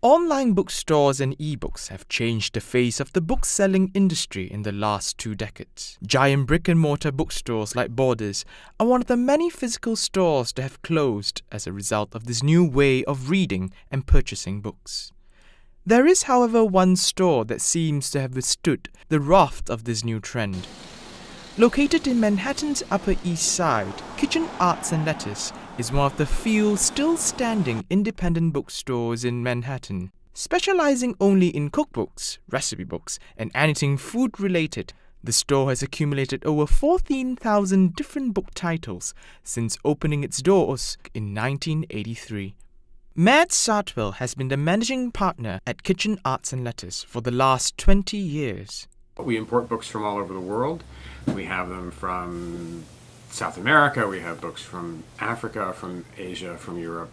Online bookstores and ebooks have changed the face of the book-selling industry in the last 2 decades. Giant brick-and-mortar bookstores like Borders are one of the many physical stores that have closed as a result of this new way of reading and purchasing books. There is, however, one store that seems to have withstood the wrath of this new trend. Located in Manhattan's Upper East Side, Kitchen Arts and Letters is one of the few still-standing independent bookstores in Manhattan. Specializing only in cookbooks, recipe books, and anything food-related, the store has accumulated over 14,000 different book titles since opening its doors in 1983. Matt Sartwell has been the managing partner at Kitchen Arts and Letters for the last 20 years. We import books from all over the world. We have them from South America, we have books from Africa, from Asia, from Europe,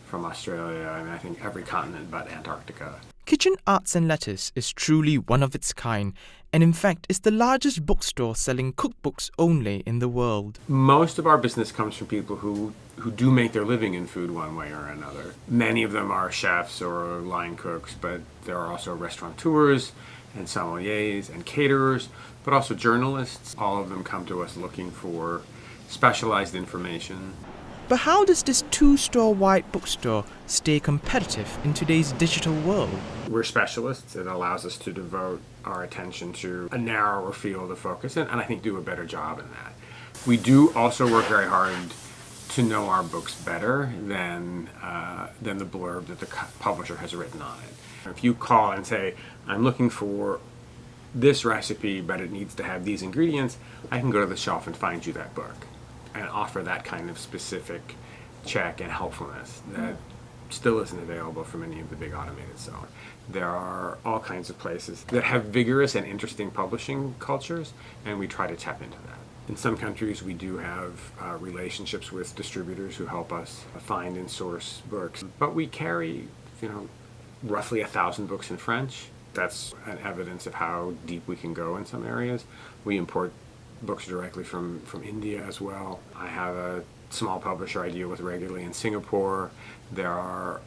from Australia, I think every continent but Antarctica. Kitchen Arts and Letters is truly one of its kind, and in fact is the largest bookstore selling cookbooks only in the world. Most of our business comes from people who do make their living in food one way or another. Many of them are chefs or line cooks, but there are also restaurateurs and sommeliers and caterers, but also journalists. All of them come to us looking for specialized information. But how does this 2-store-wide bookstore stay competitive in today's digital world? We're specialists. It allows us to devote our attention to a narrower field of focus and I think do a better job in that. We do also work very hard to know our books better than the blurb that the publisher has written on it. If you call and say, I'm looking for this recipe, but it needs to have these ingredients, I can go to the shelf and find you that book and offer that kind of specific check and helpfulness that still isn't available from any of the big automated sellers. There are all kinds of places that have vigorous and interesting publishing cultures, and we try to tap into that. In some countries, we do have relationships with distributors who help us find and source books, but we carry, roughly 1,000 books in French. That's an evidence of how deep we can go in some areas. We import books directly from India as well. I have a small publisher I deal with regularly in Singapore. There are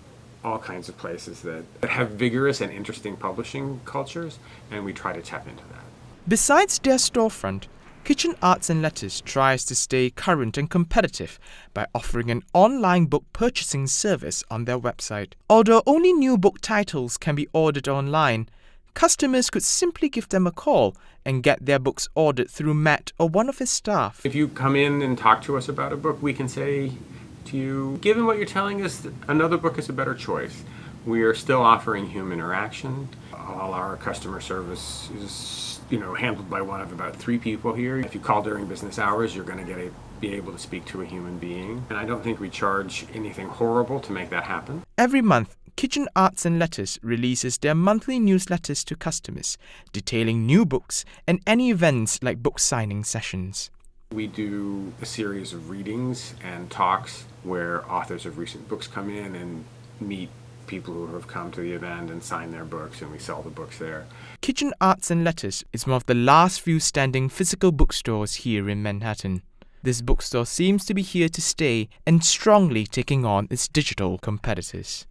all kinds of places that have vigorous and interesting publishing cultures, and we try to tap into that. Besides their storefront, Kitchen Arts and Letters tries to stay current and competitive by offering an online book purchasing service on their website. Although only new book titles can be ordered online, customers could simply give them a call and get their books ordered through Matt or one of his staff. If you come in and talk to us about a book, we can say to you, given what you're telling us, another book is a better choice. We are still offering human interaction. All our customer service is handled by one of about 3 people here. If you call during business hours, you're going to be able to speak to a human being. And I don't think we charge anything horrible to make that happen. Every month, Kitchen Arts and Letters releases their monthly newsletters to customers, detailing new books and any events like book signing sessions. We do a series of readings and talks where authors of recent books come in and meet people who have come to the event and sign their books, and we sell the books there. Kitchen Arts and Letters is one of the last few standing physical bookstores here in Manhattan. This bookstore seems to be here to stay and strongly taking on its digital competitors.